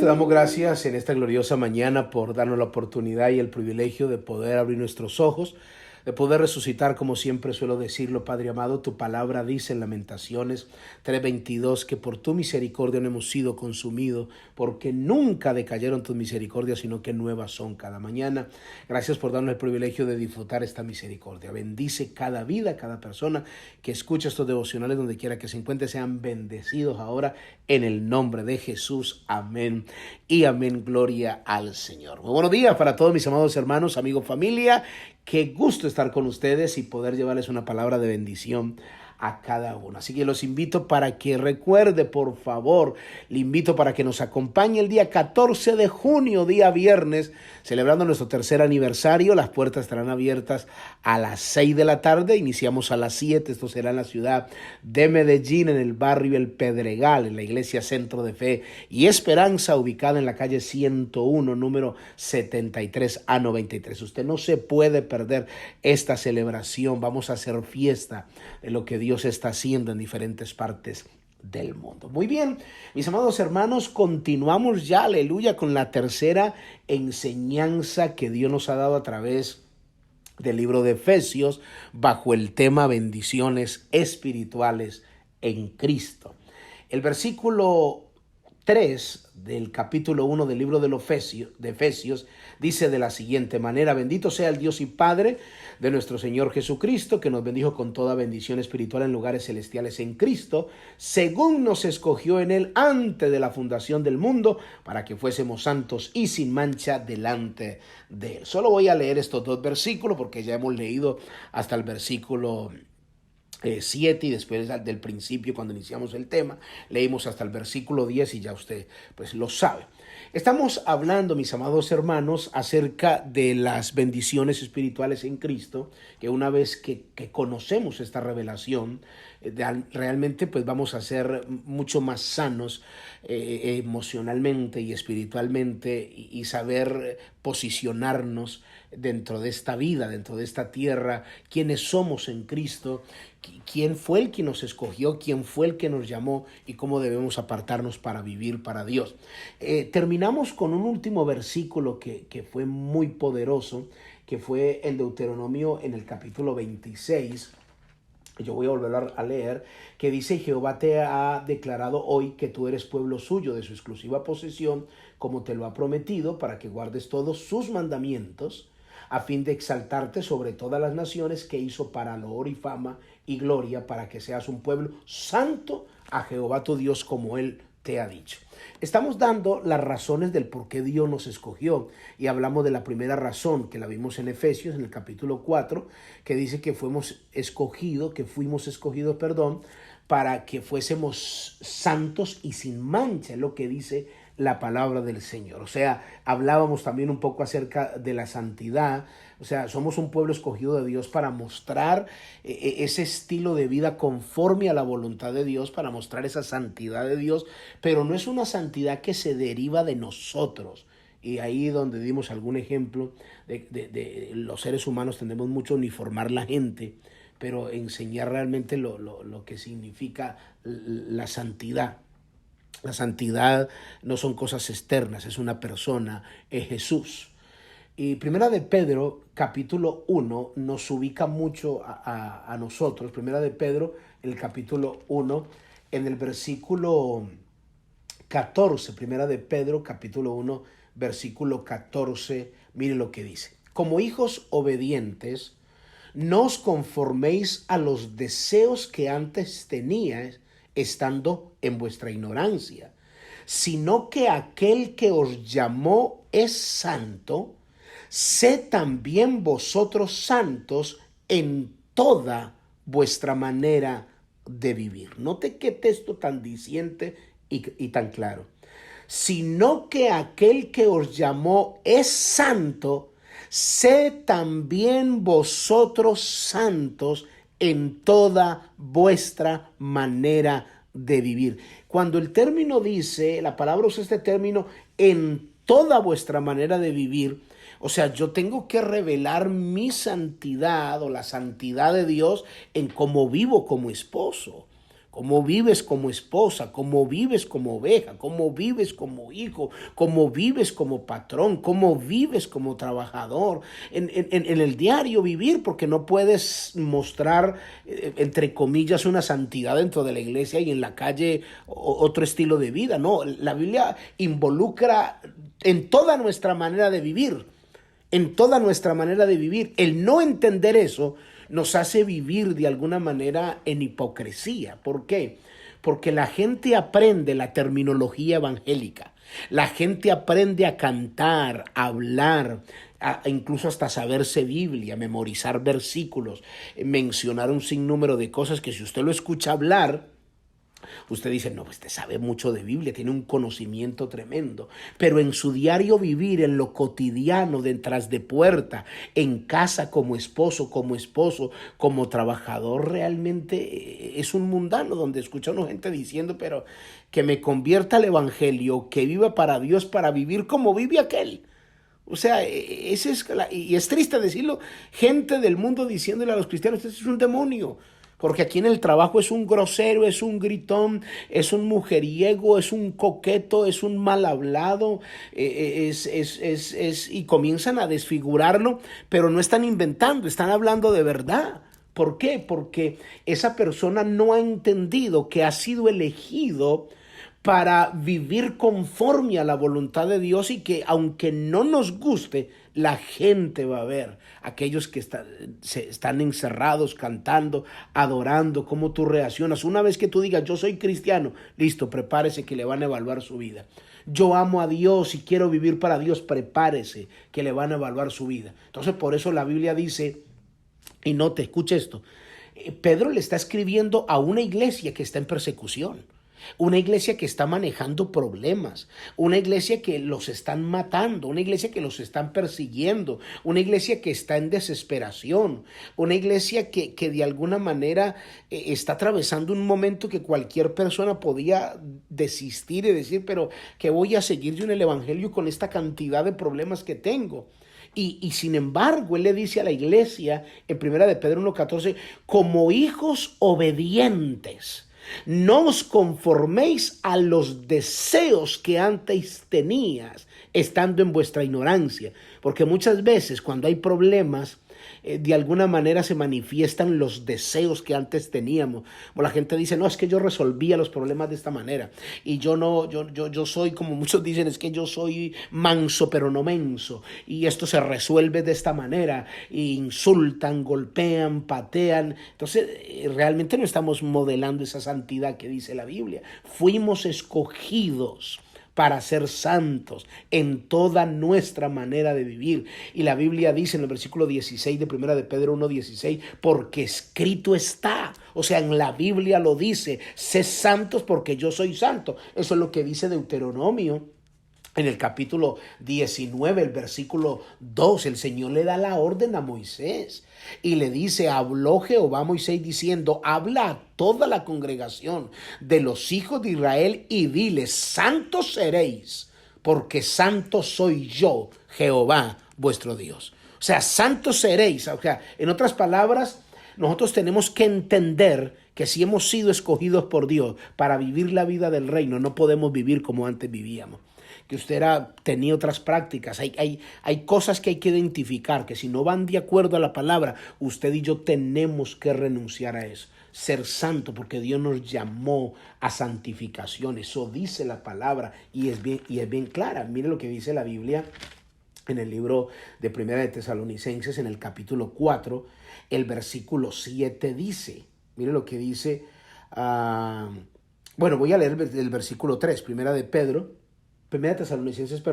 te damos gracias en esta gloriosa mañana por darnos la oportunidad y el privilegio de poder abrir nuestros ojos, de poder resucitar, como siempre suelo decirlo, Padre amado. Tu palabra dice en Lamentaciones 3:22 que por tu misericordia no hemos sido consumidos, porque nunca decayeron tus misericordias, sino que nuevas son cada mañana. Gracias por darnos el privilegio de disfrutar esta misericordia. Bendice cada vida, cada persona que escucha estos devocionales donde quiera que se encuentre, sean bendecidos ahora en el nombre de Jesús. Amén y amén. Gloria al Señor. Muy buenos días para todos mis amados hermanos, amigos, familia. Qué gusto estar con ustedes y poder llevarles una palabra de bendición a cada uno. Así que los invito para que recuerde, por favor, le invito para que nos acompañe el día 14 de junio, día viernes, celebrando nuestro tercer aniversario. Las puertas estarán abiertas a las 6 de la tarde, iniciamos a las 7, esto será en la ciudad de Medellín, en el barrio El Pedregal, en la iglesia Centro de Fe y Esperanza, ubicada en la calle 101, número 73A93. Usted no se puede perder esta celebración, vamos a hacer fiesta de lo que Dios está haciendo en diferentes partes del mundo. Muy bien, mis amados hermanos, continuamos ya, aleluya, con la tercera enseñanza que Dios nos ha dado a través del libro de Efesios, bajo el tema bendiciones espirituales en Cristo. El versículo 3 del capítulo 1 del libro de Efesios dice de la siguiente manera: bendito sea el Dios y Padre de nuestro Señor Jesucristo, que nos bendijo con toda bendición espiritual en lugares celestiales en Cristo, según nos escogió en Él antes de la fundación del mundo, para que fuésemos santos y sin mancha delante de Él. Solo voy a leer estos dos versículos porque ya hemos leído hasta el versículo 7 y después del principio, cuando iniciamos el tema, leímos hasta el versículo 10 y ya usted pues lo sabe. Estamos hablando, mis amados hermanos, acerca de las bendiciones espirituales en Cristo, que una vez que conocemos esta revelación, realmente pues vamos a ser mucho más sanos emocionalmente y espiritualmente y saber posicionarnos dentro de esta vida, dentro de esta tierra, quiénes somos en Cristo, quién fue el que nos escogió, quién fue el que nos llamó y cómo debemos apartarnos para vivir para Dios. Terminamos con un último versículo que fue muy poderoso, que fue el Deuteronomio en el capítulo 26. Yo voy a volver a leer, que dice: Jehová te ha declarado hoy que tú eres pueblo suyo, de su exclusiva posesión, como te lo ha prometido, para que guardes todos sus mandamientos, a fin de exaltarte sobre todas las naciones que hizo para loor y fama y gloria, para que seas un pueblo santo a Jehová tu Dios, como Él te ha dicho. Estamos dando las razones del por qué Dios nos escogió y hablamos de la primera razón, que la vimos en Efesios en el capítulo 4, que dice que fuimos escogidos, para que fuésemos santos y sin mancha, es lo que dice la palabra del Señor. O sea, hablábamos también un poco acerca de la santidad. O sea, somos un pueblo escogido de Dios para mostrar ese estilo de vida conforme a la voluntad de Dios, para mostrar esa santidad de Dios, pero no es una santidad que se deriva de nosotros. Y ahí donde dimos algún ejemplo de los seres humanos, tendemos mucho a uniformar la gente, pero enseñar realmente lo que significa la santidad. La santidad no son cosas externas, es una persona, es Jesús. Y Primera de Pedro, capítulo 1, nos ubica mucho a nosotros. Primera de Pedro, el capítulo 1, en el versículo 14. Primera de Pedro, capítulo 1, versículo 14, mire lo que dice: como hijos obedientes, no os conforméis a los deseos que antes teníais, estando en vuestra ignorancia, sino que aquel que os llamó es santo, sed también vosotros santos en toda vuestra manera de vivir. Note qué texto tan diciente y tan claro. Sino que aquel que os llamó es santo, sed también vosotros santos en toda vuestra manera de vivir. Cuando el término dice, la palabra usa este término, en toda vuestra manera de vivir, o sea, yo tengo que revelar mi santidad o la santidad de Dios en cómo vivo como esposo, cómo vives como esposa, cómo vives como oveja, cómo vives como hijo, cómo vives como patrón, cómo vives como trabajador, en el diario vivir, porque no puedes mostrar, entre comillas, una santidad dentro de la iglesia y en la calle otro estilo de vida. No, la Biblia involucra en toda nuestra manera de vivir, en toda nuestra manera de vivir. El no entender eso nos hace vivir de alguna manera en hipocresía. ¿Por qué? Porque la gente aprende la terminología evangélica. La gente aprende a cantar, a hablar, incluso hasta saberse Biblia, memorizar versículos, mencionar un sinnúmero de cosas que si usted lo escucha hablar, usted dice, no, pues te sabe mucho de Biblia, tiene un conocimiento tremendo. Pero en su diario vivir, en lo cotidiano, detrás de puerta, en casa como esposo, como trabajador, realmente es un mundano donde escucha a una gente diciendo, pero que me convierta al evangelio, que viva para Dios, para vivir como vive aquel. O sea, y es triste decirlo, gente del mundo diciéndole a los cristianos, este es un demonio. Porque aquí en el trabajo es un grosero, es un gritón, es un mujeriego, es un coqueto, es un mal hablado, y comienzan a desfigurarlo, pero no están inventando, están hablando de verdad. ¿Por qué? Porque esa persona no ha entendido que ha sido elegido para vivir conforme a la voluntad de Dios y que aunque no nos guste, la gente va a ver, aquellos que están encerrados, cantando, adorando, cómo tú reaccionas. Una vez que tú digas, yo soy cristiano, listo, prepárese que le van a evaluar su vida. Yo amo a Dios y quiero vivir para Dios, prepárese que le van a evaluar su vida. Entonces por eso la Biblia dice, y no te escuche esto, Pedro le está escribiendo a una iglesia que está en persecución. Una iglesia que está manejando problemas, una iglesia que los están matando, una iglesia que los están persiguiendo, una iglesia que está en desesperación, una iglesia que de alguna manera está atravesando un momento que cualquier persona podía desistir y decir, pero ¿qué voy a seguir yo en el evangelio con esta cantidad de problemas que tengo? Y sin embargo, él le dice a la iglesia en 1 de Pedro 1:14, como hijos obedientes, no os conforméis a los deseos que antes tenías, estando en vuestra ignorancia. Porque muchas veces cuando hay problemas, de alguna manera se manifiestan los deseos que antes teníamos. O la gente dice, no, es que yo resolvía los problemas de esta manera. Y yo soy, como muchos dicen, es que yo soy manso pero no menso. Y esto se resuelve de esta manera. Y insultan, golpean, patean. Entonces, realmente no estamos modelando esa santidad que dice la Biblia. Fuimos escogidos para ser santos en toda nuestra manera de vivir. Y la Biblia dice en el versículo 16 de 1 de Pedro 1:16, porque escrito está. O sea, en la Biblia lo dice, sé santos porque yo soy santo. Eso es lo que dice Deuteronomio. En el capítulo 19, el versículo 2, el Señor le da la orden a Moisés y le dice, habló Jehová a Moisés diciendo, habla a toda la congregación de los hijos de Israel y diles, santos seréis, porque santo soy yo, Jehová, vuestro Dios. O sea, santos seréis. O sea, en otras palabras, nosotros tenemos que entender que si hemos sido escogidos por Dios para vivir la vida del reino, no podemos vivir como antes vivíamos. Que usted tenía otras prácticas. Hay cosas que hay que identificar, que si no van de acuerdo a la palabra, usted y yo tenemos que renunciar a eso. Ser santo, porque Dios nos llamó a santificación. Eso dice la palabra y es bien clara. Mire lo que dice la Biblia en el libro de Primera de Tesalonicenses, en el capítulo 4, el versículo 7 dice, mire lo que dice, voy a leer el versículo 3, Primera de Tesalonicenses,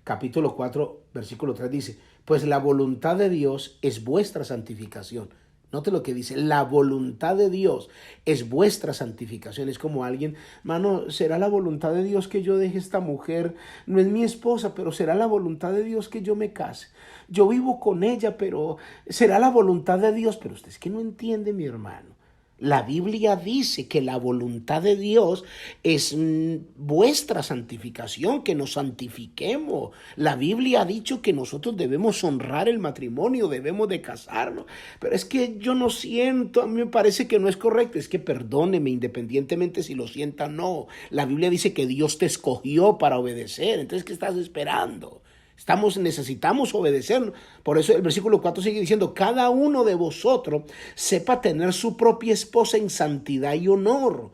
capítulo 4, versículo 3 dice, pues la voluntad de Dios es vuestra santificación. Note lo que dice, la voluntad de Dios es vuestra santificación. Es como alguien, mano, ¿será la voluntad de Dios que yo deje esta mujer? No es mi esposa, pero ¿será la voluntad de Dios que yo me case? Yo vivo con ella, pero ¿será la voluntad de Dios? Pero usted es que no entiende, mi hermano. La Biblia dice que la voluntad de Dios es vuestra santificación, que nos santifiquemos. La Biblia ha dicho que nosotros debemos honrar el matrimonio, debemos de casarnos. Pero es que yo no siento, a mí me parece que no es correcto. Es que perdóneme, independientemente si lo sienta o no. La Biblia dice que Dios te escogió para obedecer. Entonces, ¿qué estás esperando? Necesitamos obedecer. Por eso el versículo 4 sigue diciendo: cada uno de vosotros sepa tener su propia esposa en santidad y honor,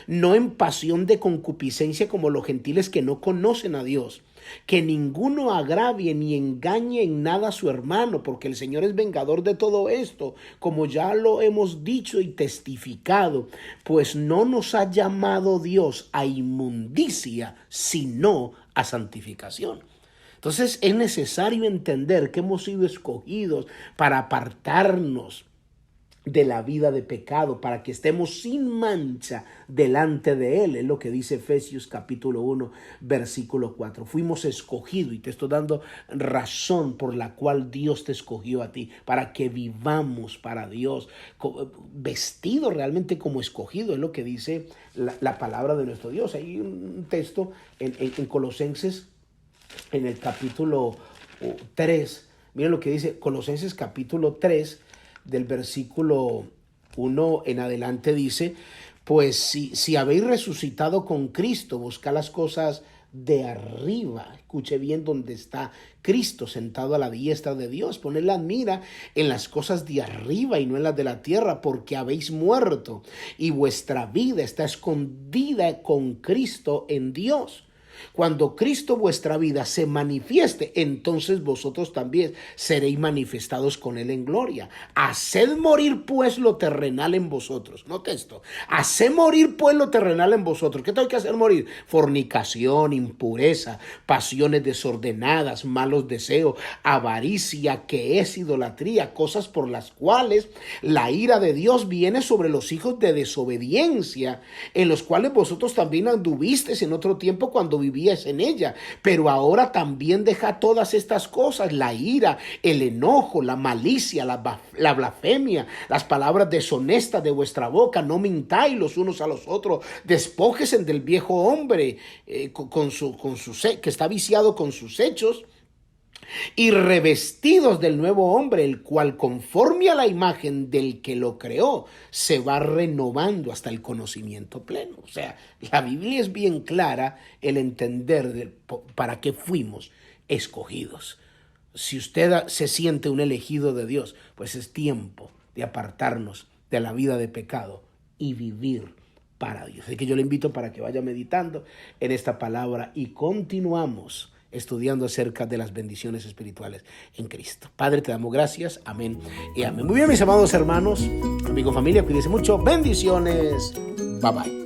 no en pasión de concupiscencia como los gentiles que no conocen a Dios. Que ninguno agravie ni engañe en nada a su hermano, porque el Señor es vengador de todo esto, como ya lo hemos dicho y testificado, pues no nos ha llamado Dios a inmundicia, sino a santificación. Entonces es necesario entender que hemos sido escogidos para apartarnos de la vida de pecado, para que estemos sin mancha delante de Él. Es lo que dice Efesios capítulo 1, versículo 4. Fuimos escogidos, y te estoy dando razón por la cual Dios te escogió a ti, para que vivamos para Dios, vestido realmente como escogido. Es lo que dice la palabra de nuestro Dios. Hay un texto en Colosenses, en el capítulo 3, miren lo que dice Colosenses capítulo 3, del versículo 1 en adelante, dice: pues si habéis resucitado con Cristo, buscad las cosas de arriba. Escuche bien, donde está Cristo sentado a la diestra de Dios. Poned la mira en las cosas de arriba y no en las de la tierra, porque habéis muerto y vuestra vida está escondida con Cristo en Dios. Cuando Cristo vuestra vida se manifieste, entonces vosotros también seréis manifestados con Él en gloria. Haced morir pues lo terrenal en vosotros. Note esto. Haced morir pues lo terrenal en vosotros. ¿Qué tengo que hacer morir? Fornicación, impureza, pasiones desordenadas, malos deseos, avaricia, que es idolatría, cosas por las cuales la ira de Dios viene sobre los hijos de desobediencia, en los cuales vosotros también anduvisteis en otro tiempo cuando vivíais en ella, pero ahora también deja todas estas cosas: la ira, el enojo, la malicia, la blasfemia, las palabras deshonestas de vuestra boca. No mintáis los unos a los otros, despójense del viejo hombre que está viciado con sus hechos, y revestidos del nuevo hombre, el cual conforme a la imagen del que lo creó se va renovando hasta el conocimiento pleno. O sea, la Biblia es bien clara el entender para qué fuimos escogidos. Si usted se siente un elegido de Dios, pues es tiempo de apartarnos de la vida de pecado y vivir para Dios. Así que yo le invito para que vaya meditando en esta palabra y continuamos estudiando acerca de las bendiciones espirituales en Cristo. Padre, te damos gracias. Amén y amén. Muy bien, mis amados hermanos, amigos, familia, cuídense mucho. Bendiciones. Bye bye.